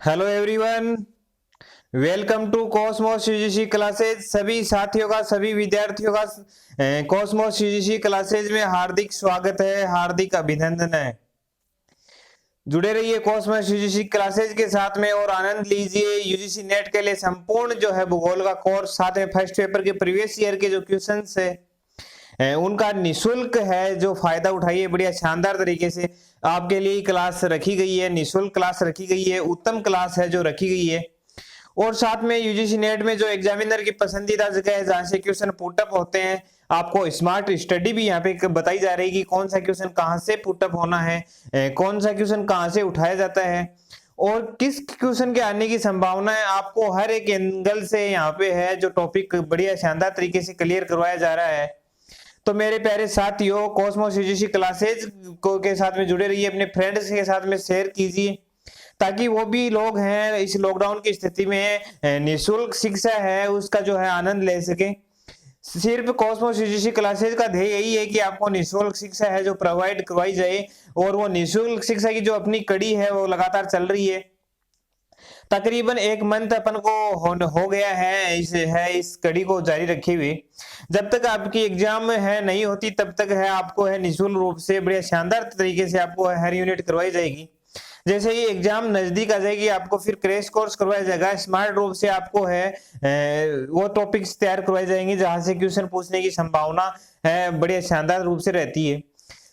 Hello everyone, welcome to Cosmos UGC classes. सभी साथियों का, सभी विद्यार्थियों का कॉस्मोस यूजीसी क्लासेज में हार्दिक स्वागत है, हार्दिक अभिनंदन है। जुड़े रहिए कॉस्मोस यूजीसी क्लासेज के साथ में और आनंद लीजिए यूजीसी नेट के लिए संपूर्ण जो है भूगोल का कोर्स, साथ में फर्स्ट पेपर के प्रीवियस ईयर के जो क्वेश्चंस है उनका निशुल्क है, जो फायदा उठाइए। बढ़िया शानदार तरीके से आपके लिए क्लास रखी गई है, निशुल्क क्लास रखी गई है, उत्तम क्लास है जो रखी गई है। और साथ में यूजीसी नेट में जो एग्जामिनर की पसंदीदा जगह है जहां से क्वेश्चन पुटअप होते हैं, आपको स्मार्ट स्टडी भी यहाँ पे बताई जा रही है कि कौन सा क्वेश्चन कहाँ से पुटअप होना है, कौन सा क्वेश्चन कहाँ से उठाया जाता है और किस क्वेश्चन के आने की संभावना है। आपको हर एक एंगल से यहाँ पे है जो टॉपिक बढ़िया शानदार तरीके से क्लियर करवाया जा रहा है। तो मेरे प्यारे साथियों, कॉस्मोस यूजीसी क्लासेज को के साथ में जुड़े रहिए, अपने फ्रेंड्स के साथ में शेयर कीजिए ताकि वो भी लोग हैं इस लॉकडाउन की स्थिति में निःशुल्क शिक्षा है उसका जो है आनंद ले सके। सिर्फ कॉस्मोस यूजीसी क्लासेज का ध्येय यही है कि आपको निःशुल्क शिक्षा है जो प्रोवाइड करवाई जाए, और वो निःशुल्क शिक्षा की जो अपनी कड़ी है वो लगातार चल रही है। तकरीबन एक मंथ अपन को हो गया है इस कड़ी को जारी रखे हुए। जब तक आपकी एग्जाम है नहीं होती तब तक है आपको है निःशुल्क रूप से बढ़िया शानदार तरीके से आपको हर यूनिट करवाई जाएगी। जैसे ही एग्जाम नजदीक आ जाएगी आपको फिर क्रैश कोर्स करवाया जाएगा, स्मार्ट रूप से आपको है वो टॉपिक्स तैयार करवाए जाएंगे जहां से क्वेश्चन पूछने की संभावना है बढ़िया शानदार रूप से रहती है।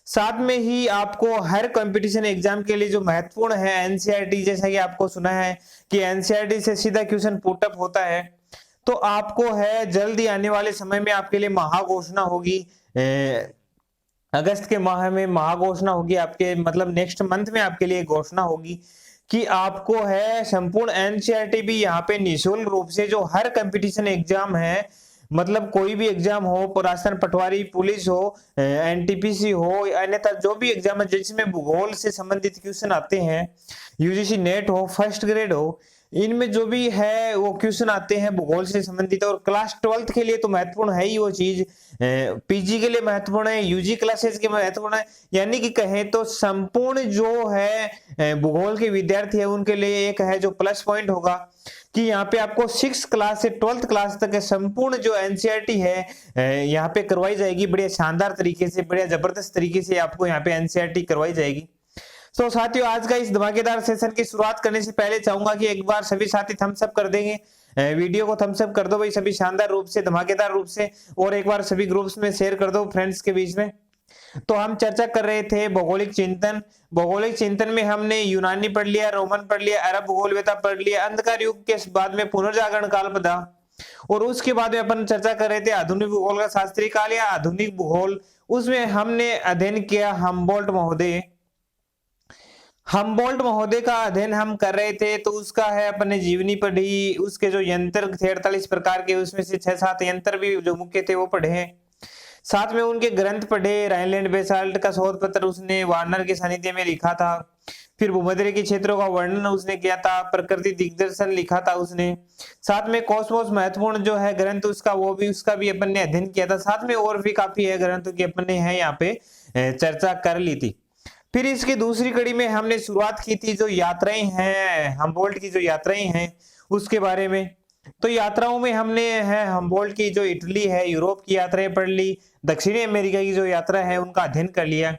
साथ में ही आपको हर कंपटीशन एग्जाम के लिए जो महत्वपूर्ण है एनसीईआरटी, जैसा कि आपको सुना है कि एनसीईआरटी से सीधा क्वेश्चन पुटअप होता है, तो आपको है जल्दी आने वाले समय में आपके लिए महाघोषणा होगी। अगस्त के माह में महाघोषणा होगी आपके, मतलब नेक्स्ट मंथ में आपके लिए घोषणा होगी कि आपको है संपूर्ण एनसीईआरटी भी यहाँ पे निःशुल्क रूप से जो हर कंपटीशन एग्जाम है, मतलब कोई भी एग्जाम हो, राजस्थान पटवारी पुलिस हो, एनटीपीसी हो, अन्यथा जो भी एग्जाम है जिसमें भूगोल से संबंधित क्वेश्चन आते हैं, यूजीसी नेट हो, फर्स्ट ग्रेड हो, इनमें जो भी है वो क्वेश्चन आते हैं भूगोल से संबंधित। और क्लास 12th के लिए तो महत्वपूर्ण है ही वो चीज, पीजी के लिए महत्वपूर्ण है, यूजी क्लासेस के महत्वपूर्ण है। यानी कि कहें तो संपूर्ण जो है भूगोल के विद्यार्थी है उनके लिए एक है जो प्लस पॉइंट होगा कि यहाँ पे आपको 6th क्लास से 12th क्लास तक संपूर्ण जो एनसीईआरटी है यहाँ पे करवाई जाएगी बढ़िया शानदार तरीके से, बढ़िया जबरदस्त तरीके से आपको यहाँ पे एनसीईआरटी करवाई जाएगी। तो साथियों, आज का इस धमाकेदार सेशन की शुरुआत करने से पहले चाहूंगा कि एक बार सभी साथी थम्स अप कर देंगे, वीडियो को थम्स अप कर दो भाई सभी शानदार रूप से, धमाकेदार रूप से, और एक बार सभी ग्रुप्स में शेयर कर दो फ्रेंड्स के बीच में। तो हम चर्चा कर रहे थे भौगोलिक चिंतन। भौगोलिक चिंतन में हमने यूनानी पढ़ लिया, रोमन पढ़ लिया, अरब भूगोलवेत्ता पढ़ लिया, अंधकार युग के बाद में पुनर्जागरण काल पड़ा, और उसके बाद में अपन चर्चा कर रहे थे आधुनिक भूगोल का शास्त्रीय काल या आधुनिक भूगोल। उसमें हमने अध्ययन किया हमबोल्ट महोदय का अध्ययन हम कर रहे थे। तो उसका है अपने जीवनी पढ़ी, उसके जो यंत्र थे 48 प्रकार के, उसमें से 6-7 यंत्र भी जो मुख्य थे वो पढ़े हैं। साथ में उनके ग्रंथ पढ़े, राइनलैंड बेसाल्ट का शोध पत्र उसने वार्नर के सानिध्य में लिखा था, फिर भूमध्य के क्षेत्रों का वर्णन उसने किया था, प्रकृति दिग्दर्शन लिखा था उसने। साथ में कॉस्मोस महत्वपूर्ण जो है ग्रंथ उसका, वो भी उसका भी अपन ने अध्ययन किया था। साथ में और भी काफी है ग्रंथों की अपन ने है यहाँ पे चर्चा कर ली थी। फिर इसकी दूसरी कड़ी में हमने शुरुआत की थी जो यात्राएं हैं, हम्बोल्ट की जो यात्राएं हैं उसके बारे में। तो यात्राओं में हमने है हम्बोल्ट की जो इटली है, यूरोप की यात्राएं पढ़ ली, दक्षिणी अमेरिका की जो यात्रा है उनका अध्ययन कर लिया।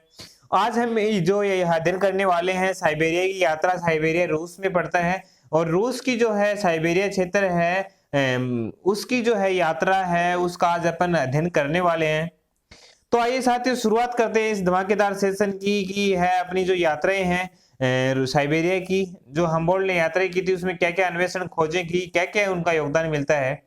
आज हम जो ये अध्ययन करने वाले हैं साइबेरिया की यात्रा। साइबेरिया रूस में पड़ता है, और रूस की जो है साइबेरिया क्षेत्र है उसकी जो है यात्रा है उसका आज अपन अध्ययन करने वाले हैं। तो आइए साथियों शुरुआत करते हैं इस धमाकेदार सेशन की है अपनी जो यात्राएं हैं साइबेरिया की, जो हम्बोल्ट ने यात्रा की थी उसमें क्या क्या अन्वेषण खोजें की, क्या क्या उनका योगदान मिलता है।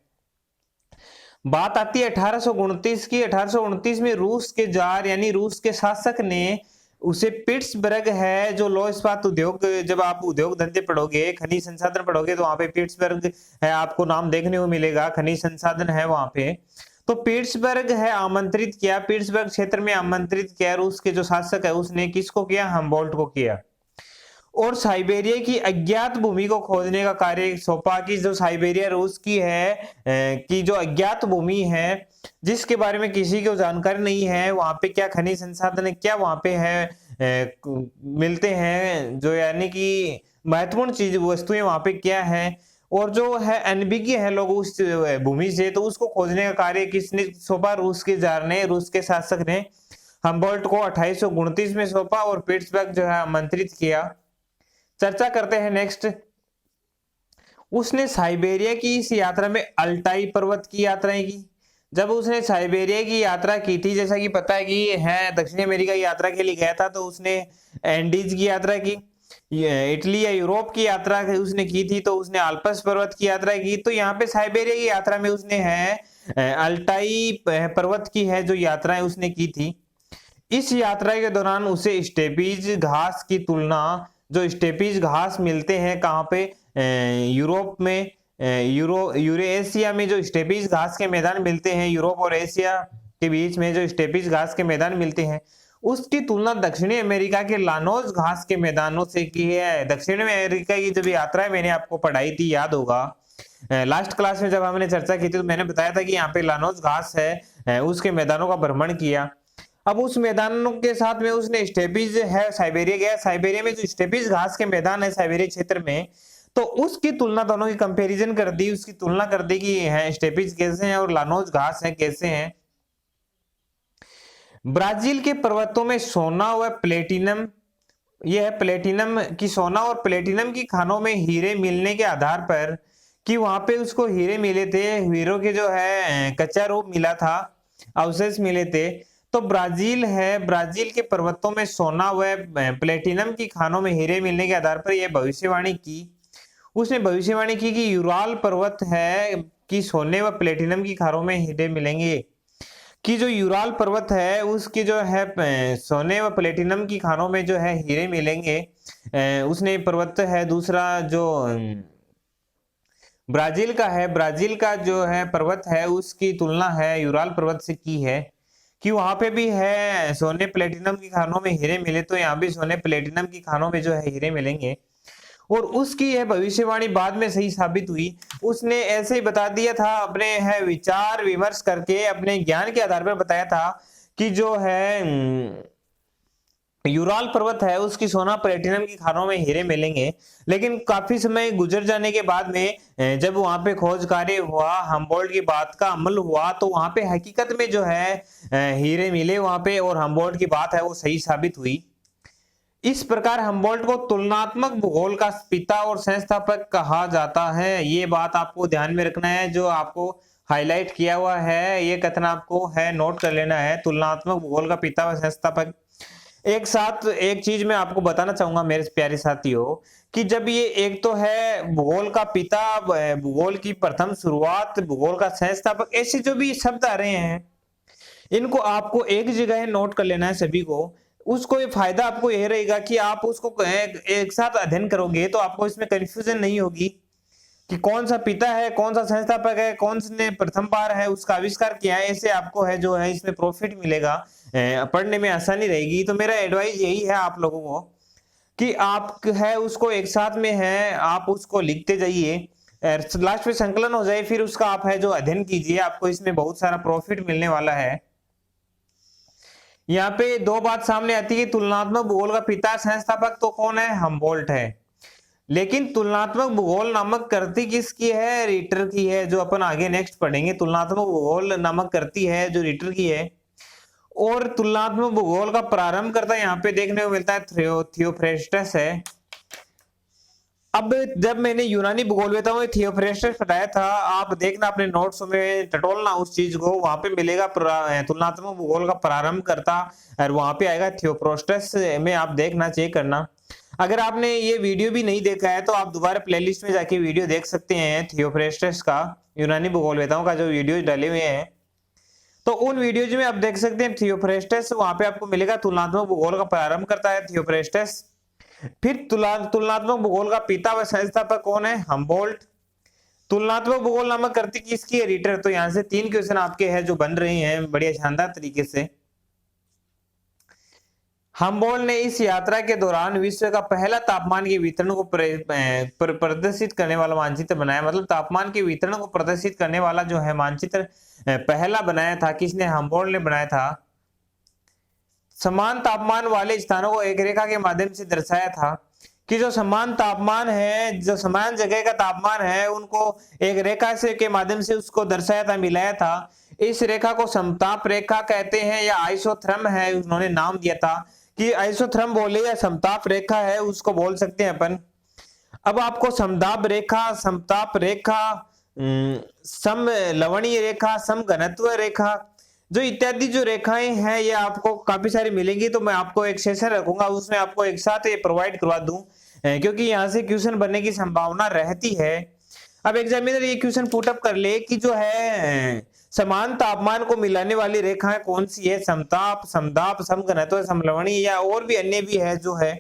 बात आती है 1829 की। 1829 में रूस के जार यानी रूस के शासक ने उसे पिट्सबर्ग है जो लौह इस्पात उद्योग, जब आप उद्योग धंधे पढ़ोगे, खनिज संसाधन पढ़ोगे तो वहां पे पिट्सबर्ग है आपको नाम देखने को मिलेगा, खनिज संसाधन है वहां पे। तो पिट्सबर्ग है आमंत्रित किया, पिट्सबर्ग क्षेत्र में आमंत्रित किया रूस के जो शासक है उसने किसको किया, हम्बोल्ट को किया, और साइबेरिया की अज्ञात भूमि को खोजने का कार्य सौंपा कि जो साइबेरिया रूस की है कि जो अज्ञात भूमि है जिसके बारे में किसी को जानकारी नहीं है, वहां पे क्या खनिज संसाधन है, क्या वहां पे है मिलते हैं, जो यानी कि महत्वपूर्ण चीज वस्तुएं वहां पे क्या है, और जो है अनभिज्ञ है लोग उस भूमि से, तो उसको खोजने का कार्य किसने सौंपा? रूस के जार ने, रूस के शासक ने हम्बोल्ट को 2829 में सौंपा और पीट्सबर्ग जो है आमंत्रित किया। चर्चा करते हैं नेक्स्ट। उसने साइबेरिया की इस यात्रा में अल्टाई पर्वत की यात्राएं की। जब उसने साइबेरिया की यात्रा की थी, जैसा कि पता है कि है दक्षिण अमेरिका की यात्रा के लिए गया था, तो उसने एंडीज की यात्रा की, इटली या यूरोप की यात्रा उसने की थी, तो उसने आल्प्स पर्वत की यात्रा की। तो यहाँ पे साइबेरिया की यात्रा में उसने है अल्टाई पर्वत की है जो यात्राएं उसने की थी। इस यात्रा के दौरान उसे स्टेपीज घास की तुलना, जो स्टेपीज घास मिलते हैं कहाँ पे? यूरोप में, यूरेशिया में जो स्टेपीज घास के मैदान मिलते हैं, यूरोप और एशिया के बीच में जो स्टेपीज घास के मैदान मिलते हैं, उसकी तुलना दक्षिणी अमेरिका के लानोस घास के मैदानों से की है। दक्षिण अमेरिका की जब यात्रा है मैंने आपको पढ़ाई थी, याद होगा लास्ट क्लास में जब हमने चर्चा की थी, तो मैंने बताया था कि यहाँ पे लानोस घास है उसके मैदानों का भ्रमण किया। अब उस मैदानों के साथ में उसने स्टेपीज है साइबेरिया गया, साइबेरिया में जो स्टेपीज घास के मैदान है साइबेरिया क्षेत्र में, तो उसकी तुलना, दोनों की कंपैरिजन कर दी, उसकी तुलना कर दी कि है स्टेपीज कैसे हैं और लानोस घास है कैसे हैं। ब्राजील के पर्वतों में सोना व प्लेटिनम, यह है प्लेटिनम की, सोना और प्लेटिनम की खानों में हीरे मिलने के आधार पर, कि वहां पे उसको हीरे मिले थे, हीरो के जो है कच्चा रूप मिला था, अवशेष मिले थे। तो ब्राजील है, ब्राजील के पर्वतों में सोना व प्लेटिनम की खानों में हीरे मिलने के आधार पर यह भविष्यवाणी की, उसने भविष्यवाणी की कि यूराल पर्वत है कि सोने व प्लेटिनम की खानों में हीरे मिलेंगे, कि जो यूराल पर्वत है उसकी जो है सोने व प्लेटिनम की खानों में जो है हीरे मिलेंगे। उसने पर्वत है दूसरा जो ब्राजील का है, ब्राजील का जो है पर्वत है उसकी तुलना है यूराल पर्वत से की है, कि वहां पे भी है सोने प्लेटिनम की खानों में हीरे मिले, तो यहाँ भी सोने प्लेटिनम की खानों में जो है हीरे मिलेंगे। और उसकी यह भविष्यवाणी बाद में सही साबित हुई। उसने ऐसे ही बता दिया था, अपने है विचार विमर्श करके अपने ज्ञान के आधार पर बताया था कि जो है यूराल पर्वत है उसकी सोना प्लेटिनम की खानों में हीरे मिलेंगे। लेकिन काफी समय गुजर जाने के बाद में जब वहां पे खोज कार्य हुआ, हम्बोल्ट की बात का अमल हुआ, तो वहां पे हकीकत में जो है हीरे मिले वहां पे, और हम्बोल्ट की बात है वो सही साबित हुई। इस प्रकार हम्बोल्ट को तुलनात्मक भूगोल का पिता और संस्थापक कहा जाता है। ये बात आपको ध्यान में रखना है, जो आपको हाईलाइट किया हुआ है ये कथन आपको है नोट कर लेना है, तुलनात्मक भूगोल का पिता व संस्थापक। एक साथ एक चीज मैं आपको बताना चाहूंगा मेरे प्यारे साथियों, कि जब ये एक तो है भूगोल का पिता, भूगोल की प्रथम शुरुआत, भूगोल का संस्थापक, ऐसे जो भी शब्द आ रहे हैं इनको आपको एक जगह नोट कर लेना है सभी को। उसको ये फायदा आपको यह रहेगा कि आप उसको एक साथ अध्ययन करोगे तो आपको इसमें कंफ्यूजन नहीं होगी कि कौन सा पिता है, कौन सा संस्थापक है, कौन ने प्रथम बार है उसका आविष्कार किया है। ऐसे आपको है जो है इसमें प्रॉफिट मिलेगा, पढ़ने में आसानी रहेगी। तो मेरा एडवाइस यही है आप लोगों को कि आप है उसको एक साथ में है आप उसको लिखते जाइए, लास्ट में संकलन हो जाए, फिर उसका आप है जो अध्ययन कीजिए, आपको इसमें बहुत सारा प्रॉफिट मिलने वाला है। यहाँ पे दो बात सामने आती है, तुलनात्मक भूगोल का पिता संस्थापक तो कौन है? हम्बोल्ट है। लेकिन तुलनात्मक भूगोल नामक कृति किसकी है? रिटर की है, जो अपन आगे नेक्स्ट पढ़ेंगे। तुलनात्मक भूगोल नामक कृति है जो रिटर की है। और तुलनात्मक भूगोल का प्रारंभ करता यहाँ पे देखने को मिलता है थियोफ्रेस्टस है। अब जब मैंने यूनानी भूगोलवेताओं में थियोफ्रेस्टस पढ़ाया था, आप देखना अपने नोट्स में टटोलना उस चीज को, वहां पे मिलेगा तुलनात्मक भूगोल का प्रारंभ करता, और वहां पे आएगा थियोफ्रेस्टस में, आप देखना चेक करना। अगर आपने ये वीडियो भी नहीं देखा है तो आप दोबारा प्लेलिस्ट में जाके वीडियो देख सकते हैं थियोफ्रेस्टस का, यूनानी भूगोलवेताओं का जो वीडियो डाले हुए हैं, तो उन वीडियोज में आप देख सकते हैं थियोफ्रेस्टस, वहां पे आपको मिलेगा तुलनात्मक भूगोल का प्रारंभ करता है थियोफ्रेस्टस। फिर तुलनात्मक भूगोल का पिता व संस्थापक कौन है? हम्बोल्ट। तुलनात्मक भूगोल नामक कृति किसकी है? रिटर। तो यहाँ से 3 क्वेश्चन आपके हैं जो बन रहे हैं बढ़िया शानदार तरीके से। हम्बोल्ट ने इस यात्रा के दौरान विश्व का पहला तापमान के वितरण को प्रदर्शित करने वाला मानचित्र बनाया। मतलब तापमान के वितरण को प्रदर्शित करने वाला जो है मानचित्र पहला बनाया था। किसने? हम्बोल्ट ने बनाया था। समान तापमान वाले स्थानों को एक रेखा के माध्यम से दर्शाया था। कि जो समान तापमान है, जो समान जगह का तापमान है, उनको एक रेखा से के माध्यम से उसको दर्शाया था, मिलाया था। इस रेखा को समताप रेखा कहते हैं या आइसोथर्म है, उन्होंने नाम दिया था कि आइसोथर्म बोले या समताप रेखा है, उसको बोल सकते हैं अपन। अब आपको समताप रेखा, समताप रेखा, सम लवणीय रेखा, सम घनत्व रेखा, जो इत्यादि जो रेखाएं हैं ये आपको काफी सारी मिलेंगी। तो मैं आपको एक सेशन रखूंगा, उसमें आपको एक साथ ये प्रोवाइड करवा दूं, क्योंकि यहाँ से क्वेश्चन बनने की संभावना रहती है। अब एग्जामिनर ये क्वेश्चन पुटअप कर ले कि जो है समान तापमान को मिलाने वाली रेखाएं कौन सी है, समताप, समदाप, समघनत्व, समलवणीय या और भी अन्य भी है जो है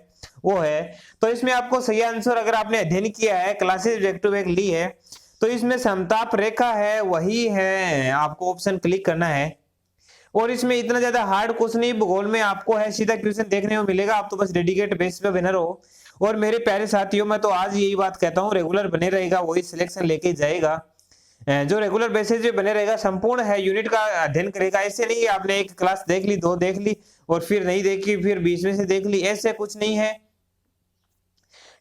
वो है। तो इसमें आपको सही आंसर, अगर आपने अध्ययन किया है, क्लासेस ऑब्जेक्टिव एक ली है, तो इसमें समताप रेखा है, वही है, आपको ऑप्शन क्लिक करना है। और इसमें इतना ज्यादा हार्ड क्वेश्चन नहीं, भूगोल में आपको है सीधा क्वेश्चन देखने को मिलेगा, आप तो बस डेडिकेट बेस पे बने रहो। और मेरे प्यारे साथियों, मैं तो आज यही बात कहता हूँ, रेगुलर बने रहेगा वही सिलेक्शन लेके जाएगा। जो रेगुलर बेसिस पे बने रहेगा, संपूर्ण है यूनिट का अध्ययन करेगा। ऐसे नहीं आपने एक क्लास देख ली, दो देख ली और फिर नहीं देखी, फिर बीच में से देख ली, ऐसे कुछ नहीं है।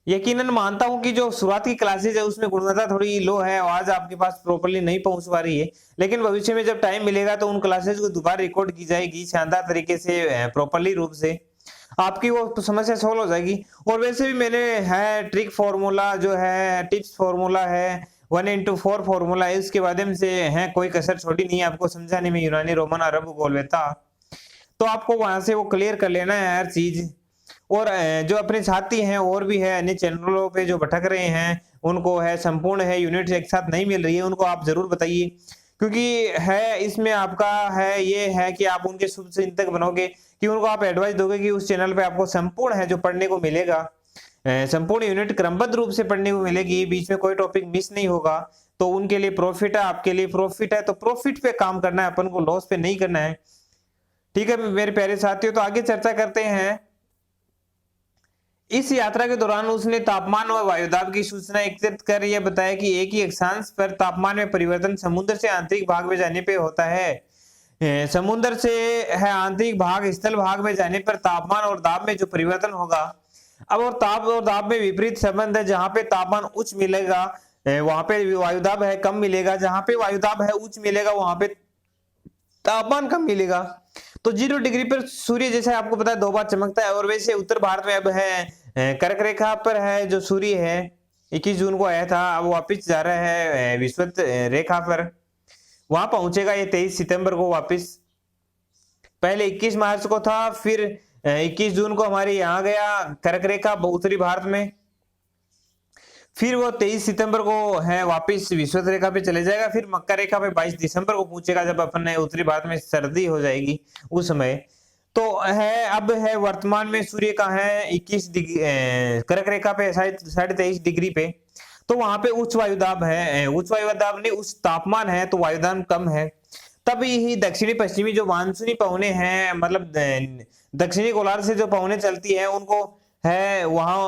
यकीनन मानता हूं कि जो शुरुआत की क्लासेज है उसमें गुणवत्ता थोड़ी लो है और आज आपके पास प्रॉपर्ली नहीं पहुंच पा रही है, लेकिन भविष्य में जब टाइम मिलेगा तो उन क्लासेज को दोबारा रिकॉर्ड की जाएगी शानदार तरीके से, प्रॉपर्ली रूप से आपकी वो समस्या सोल्व हो जाएगी। और वैसे भी मैंने है ट्रिक फॉर्मूला जो है, टिप्स फॉर्मूला है, 1:4 फॉर्मूला है, इसके माध्यम से है कोई कसर छोटी नहीं है आपको समझाने में, यूनानी, रोमन, अरब, गोलवेता। तो आपको वहां से वो क्लियर कर लेना है हर चीज। और जो अपने साथी हैं और भी है अन्य चैनलों पे जो भटक रहे हैं, उनको है संपूर्ण है यूनिट एक साथ नहीं मिल रही है, उनको आप जरूर बताइए, क्योंकि है इसमें आपका है ये है कि आप उनके शुभ चिंतक बनोगे, कि उनको आप एडवाइस दोगे कि उस चैनल पे आपको संपूर्ण है जो पढ़ने को मिलेगा, संपूर्ण यूनिट क्रमबद्ध रूप से पढ़ने को मिलेगी, बीच में कोई टॉपिक मिस नहीं होगा। तो उनके लिए प्रॉफिट है, आपके लिए प्रॉफिट है, तो प्रॉफिट पे काम करना है अपन को, लॉस पे नहीं करना है। ठीक है मेरे प्यारे साथियों, तो आगे चर्चा करते हैं। इस यात्रा के दौरान उसने तापमान और वायुदाब की सूचना एकत्रित कर यह बताया कि एक ही अक्षांश पर तापमान में परिवर्तन समुद्र से आंतरिक भाग में जाने पे होता है। समुद्र से है आंतरिक भाग, स्थल भाग में जाने पर तापमान और दाब में जो परिवर्तन होगा। अब और ताप और दाब में विपरीत संबंध है, जहां पे तापमान उच्च मिलेगा वहां पे वायुदाब है कम मिलेगा, जहां पे वायुदाब है उच्च मिलेगा वहां पे तापमान कम मिलेगा। तो 0 डिग्री पर सूर्य जैसे आपको पता है 2 बार चमकता है, और वैसे उत्तर भारत में अब है कर्क रेखा पर है जो सूर्य है 21 जून को आया था, अब वापिस जा रहा है विषुवत रेखा पर, वहां पहुंचेगा ये 23 सितंबर को वापिस। पहले 21 मार्च को था, फिर 21 जून को हमारे यहाँ गया कर्क रेखा उत्तरी भारत में, फिर वो 23 सितंबर को है वापिस विषुवत रेखा पे चले जाएगा, फिर मकर रेखा पे 22 दिसंबर को पहुंचेगा, जब अपन ने उत्तरी भारत में सर्दी हो जाएगी उस समय। तो है अब है वर्तमान में सूर्य का है 21 डिग्री कर्क रेखा पे 23.5 डिग्री पे, तो वहां पे उच्च वायुदाब है, उच्च वायुदाब नहीं उच्च तापमान है, तो वायुदाब कम है। तभी ही दक्षिणी पश्चिमी जो मानसूनी पवने हैं, मतलब दक्षिणी गोलार्ध से जो पवने चलती है उनको है वहां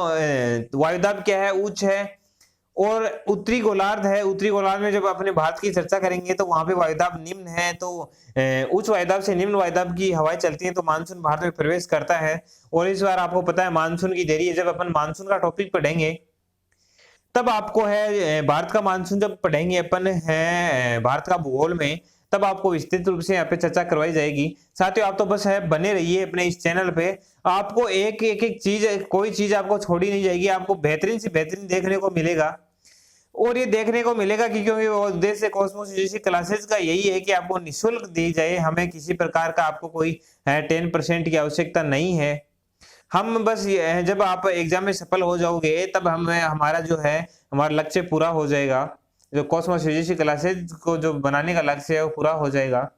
वायुदाब क्या है उच्च है। और उत्तरी गोलार्ध है, उत्तरी गोलार्ध में जब अपने भारत की चर्चा करेंगे तो वहां पे वायुदाब निम्न है, तो उच्च वायुदाब से निम्न वायुदाब की हवाएं चलती हैं, तो मानसून भारत में प्रवेश करता है। और इस बार आपको पता है मानसून की देरी है, जब अपन मानसून का टॉपिक पढ़ेंगे तब आपको है भारत का मानसून जब पढ़ेंगे अपन है भारत का भूगोल में, तब आपको विस्तृत रूप से यहाँ पे चर्चा करवाई जाएगी। साथियों आप तो बस है बने रहिए अपने इस चैनल पे, आपको एक एक चीज, कोई चीज आपको छोड़ी नहीं जाएगी, आपको बेहतरीन से बेहतरीन देखने को मिलेगा। और ये देखने को मिलेगा कि क्योंकि उद्देश्य कॉस्मोस यूजीसी क्लासेस का यही है कि आपको निःशुल्क दी जाए, हमें किसी प्रकार का आपको कोई 10% की आवश्यकता नहीं है। हम बस जब आप एग्जाम में सफल हो जाओगे तब हमारा जो है हमारा लक्ष्य पूरा हो जाएगा, जो कॉस्मोस यूजीसी क्लासेस को जो बनाने का लक्ष्य है वो पूरा हो जाएगा।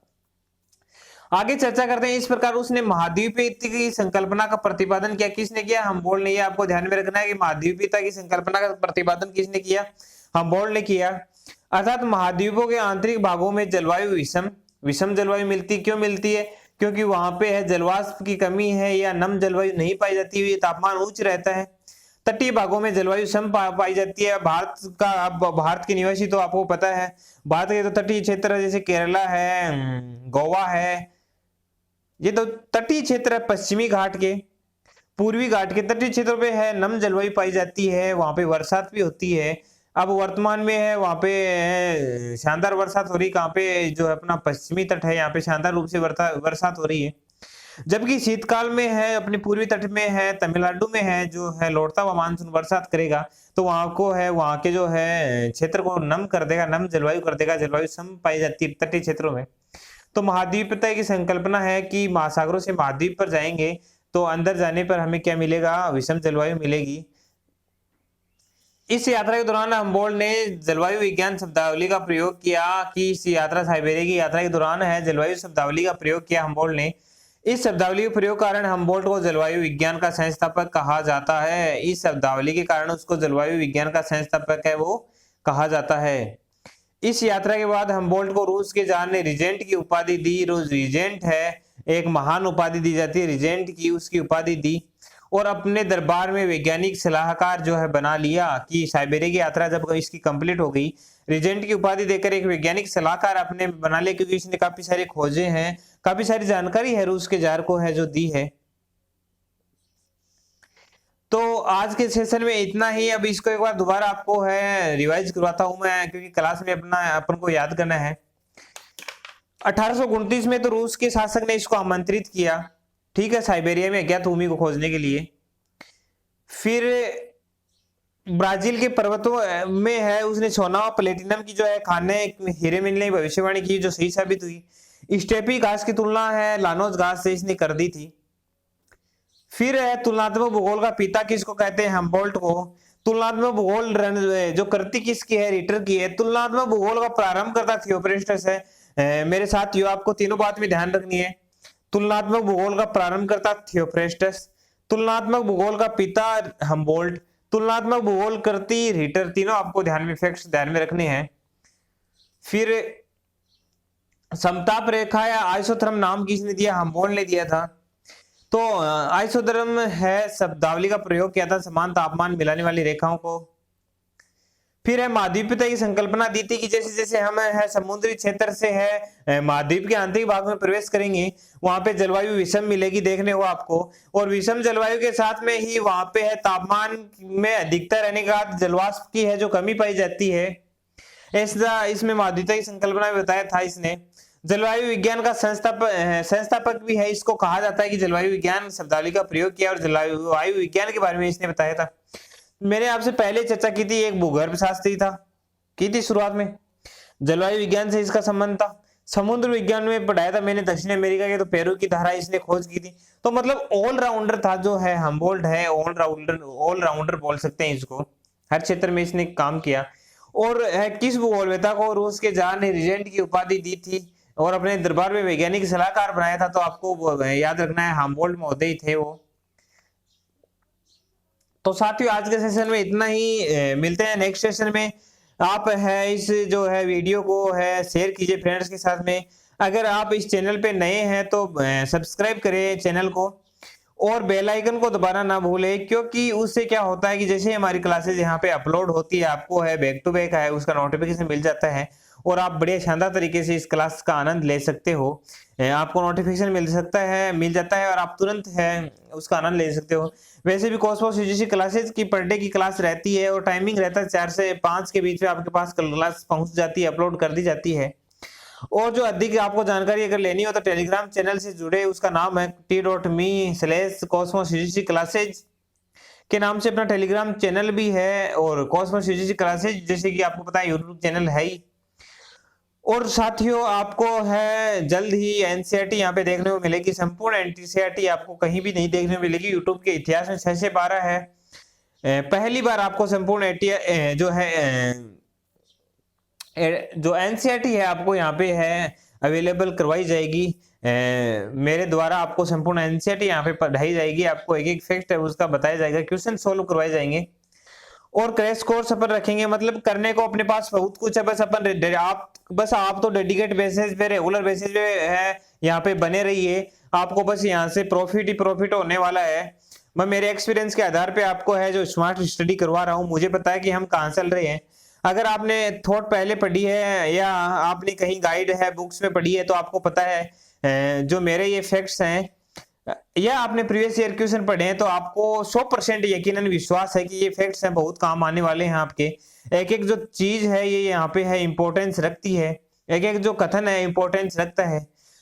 आगे चर्चा करते हैं। इस प्रकार उसने महाद्वीपीयता की संकल्पना का प्रतिपादन किया, किसने किया? हम्बोल्ट ने। आपको ध्यान में रखना है कि महाद्वीपीयता की संकल्पना का प्रतिपादन किसने किया? हम्बोल्ट ने किया। अर्थात महाद्वीपों के आंतरिक भागों में जलवायु विषम जलवायु मिलती, क्यों मिलती है? क्योंकि वहां पे है जलवाष्प की कमी है या नम जलवायु नहीं पाई जाती हुई, तापमान उच्च रहता है। तटीय भागों में जलवायु सम पाई जाती है। भारत का, अब भारत के निवासी तो आपको पता है, भारत के तो तटीय क्षेत्र जैसे केरला है, गोवा है, ये तो तटीय क्षेत्र है पश्चिमी घाट के। पूर्वी घाट के तटीय क्षेत्रों पे है नम जलवायु पाई जाती है, वहां पे बरसात भी होती है। अब वर्तमान में है वहां पे शानदार बरसात हो रही, कहाँ पे जो है अपना पश्चिमी तट है, यहाँ पे शानदार रूप से बरसात हो रही है। जबकि शीतकाल में है अपने पूर्वी तट में है, तमिलनाडु में है जो है लौटता हुआ मानसून बरसात करेगा, तो वहां को है वहां के जो है क्षेत्र को नम कर देगा, नम जलवायु कर देगा, जलवायु सम पाई जाती है तटीय क्षेत्रों में। तो महाद्वीपीयता की संकल्पना है कि महासागरों से महाद्वीप पर जाएंगे तो अंदर जाने पर हमें क्या मिलेगा, विषम जलवायु मिलेगी। इस यात्रा के दौरान हम्बोल्ट ने जलवायु विज्ञान शब्दावली का प्रयोग किया कि इस यात्रा साइबेरिया की यात्रा के दौरान है जलवायु शब्दावली का प्रयोग किया हम्बोल्ट ने। इस शब्दावली के प्रयोग कारण हम्बोल्ट को जलवायु विज्ञान का संस्थापक कहा जाता है। इस शब्दावली के कारण उसको जलवायु विज्ञान का संस्थापक है वो कहा जाता है। इस यात्रा के बाद हम्बोल्ट को रूस के जार ने रिजेंट की उपाधि दी। रिजेंट है एक महान उपाधि दी जाती है रिजेंट की, उसकी उपाधि दी और अपने दरबार में वैज्ञानिक सलाहकार जो है बना लिया कि साइबेरिया की यात्रा जब इसकी कंप्लीट हो गई, रिजेंट की उपाधि देकर एक वैज्ञानिक सलाहकार अपने बना लिया, क्योंकि इसने काफी सारी खोजें हैं, काफी सारी जानकारी है रूस के जार को है जो दी है। तो आज के सेशन में इतना ही। अब इसको एक बार दोबारा आपको है रिवाइज करवाता हूं मैं, क्योंकि क्लास में अपना अपन को याद करना है। 1829 में तो रूस के शासक ने इसको आमंत्रित किया, ठीक है, साइबेरिया में अज्ञात भूमि को खोजने के लिए। फिर ब्राजील के पर्वतों में है उसने सोना और प्लेटिनम की जो है खाने हीरे मिलने की भविष्यवाणी की जो सही साबित हुई। स्टेपी घास की तुलना है लानोस घास से इसने कर दी थी। फिर है तुलनात्मक भूगोल का पिता किसको कहते हैं, हम्बोल्ट को। तुलनात्मक भूगोल जो कृति किसकी है, रिटर की है। तुलनात्मक भूगोल का प्रारंभ करता थियोफ्रेस्टस है। मेरे साथियों आपको तीनों बात में ध्यान रखनी है। तुलनात्मक भूगोल का प्रारंभ करता थियोफ्रेस्टस, तुलनात्मक भूगोल का पिता हम्बोल्ट, तुलनात्मक भूगोल कृति रिटर, तीनों आपको ध्यान में फैक्ट्स ध्यान में रखने हैं। फिर समताप रेखा या आइसोथर्म नाम किसने दिया, हम्बोल्ट ने दिया था। तो आइसोथर्म है शब्दावली का प्रयोग किया था समान तापमान मिलाने वाली रेखाओं को। फिर है महाद्वीपीयता की संकल्पना दी थी कि जैसे जैसे हम है समुद्री क्षेत्र से है महाद्वीप के आंतरिक भाग में प्रवेश करेंगे वहां पे जलवायु विषम मिलेगी देखने को आपको, और विषम जलवायु के साथ में ही वहां पे है तापमान में अधिकता रहने के बाद जलवाष्प की है जो कमी पाई जाती है। ऐसा इसमें महाद्वीपीयता की संकल्पना में बताया था इसने। जलवायु विज्ञान का संस्थापक भी है, इसको कहा जाता है कि जलवायु विज्ञान शब्दावली का प्रयोग किया और जलवायु विज्ञान के बारे में इसने बताया था। मैंने आपसे पहले चर्चा की थी, एक भूगर्भ शास्त्री था, की थी शुरुआत में। जलवायु विज्ञान से इसका संबंध था। समुद्र विज्ञान में पढ़ाया था मैंने दक्षिण अमेरिका के, तो पेरू की धारा इसने खोज की थी। तो मतलब ऑलराउंडर था जो है हम्बोल्ट है, ऑलराउंडर बोल सकते हैं इसको, हर क्षेत्र में इसने काम किया। और किस भूगोलवेता को रूस के जार ने रिजेंट की उपाधि दी थी और अपने दरबार में वैज्ञानिक सलाहकार बनाया था, तो आपको याद रखना है हम्बोल्ट महोदय थे वो। तो साथियों आज के सेशन में इतना ही, मिलते हैं नेक्स्ट सेशन में। आप है इस जो है वीडियो को है शेयर कीजिए फ्रेंड्स के साथ में। अगर आप इस चैनल पे नए हैं तो सब्सक्राइब करें चैनल को और बेल आइकन को दबाना ना भूलें, क्योंकि उससे क्या होता है कि जैसे हमारी क्लासेस यहाँ पे अपलोड होती है आपको है बैक टू बैक है उसका नोटिफिकेशन मिल जाता है और आप बड़े शानदार तरीके से इस क्लास का आनंद ले सकते हो। आपको नोटिफिकेशन मिल जाता है और आप तुरंत है उसका आनंद ले सकते हो। वैसे भी कॉस्मोस यूजीसी क्लासेस की पर डे की क्लास रहती है और टाइमिंग रहता है 4 से 5 के बीच में आपके पास क्लास पहुंच जाती है, अपलोड कर दी जाती है। और जो अधिक आपको जानकारी अगर लेनी हो तो टेलीग्राम चैनल से जुड़े, उसका नाम है t.me/cosmos UGC क्लासेज के नाम से अपना टेलीग्राम चैनल भी है, और कॉस्मोस UGC क्लासेज जैसे कि आपको पता है यूट्यूब चैनल है ही। और साथियों आपको है जल्द ही एनसीईआरटी यहाँ पे देखने को मिलेगी, संपूर्ण एनसीईआरटी आपको कहीं भी नहीं देखने को मिलेगी। यूट्यूब के इतिहास में 6 से 12 है, पहली बार आपको संपूर्ण जो एनसीईआरटी है आपको यहाँ पे है अवेलेबल करवाई जाएगी। मेरे द्वारा आपको संपूर्ण एनसीईआरटी यहाँ पे पढ़ाई जाएगी, आपको एक एक फैक्ट है उसका बताया जाएगा, क्वेश्चन सोल्व करवाए जाएंगे और क्रैश कोर्स अपन रखेंगे। मतलब करने को अपने पास बहुत कुछ है, बस आप तो डेडिकेट बेसिस पे रेगुलर बेसिस पे है यहाँ पे बने रहिए, आपको बस यहाँ से प्रॉफिट ही प्रॉफिट होने वाला है। मैं मेरे एक्सपीरियंस के आधार पे आपको है जो स्मार्ट स्टडी करवा रहा हूँ, मुझे पता है कि हम कहाँ चल रहे हैं। अगर आपने थॉट पहले पढ़ी है या आपने कहीं गाइड है बुक्स में पढ़ी है तो आपको पता है जो मेरे ये फैक्ट्स हैं यह आपने प्रीवियस ईयर क्वेश्चन पढ़े हैं तो आपको 100% यकीनन विश्वास है कि ये फैक्ट्स हैं, बहुत काम आने वाले हैं आपके। एक एक जो चीज है ये यहाँ पे है इंपॉर्टेंस रखती है, एक एक जो कथन है इंपॉर्टेंस रखता है।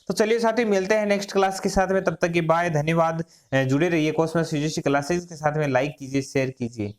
तो चलिए साथी मिलते हैं नेक्स्ट क्लास के साथ में, तब तक की बाय, धन्यवाद। जुड़े रहिए कॉस्मोस यूजीसी क्लासेस के साथ में, लाइक कीजिए, शेयर कीजिए।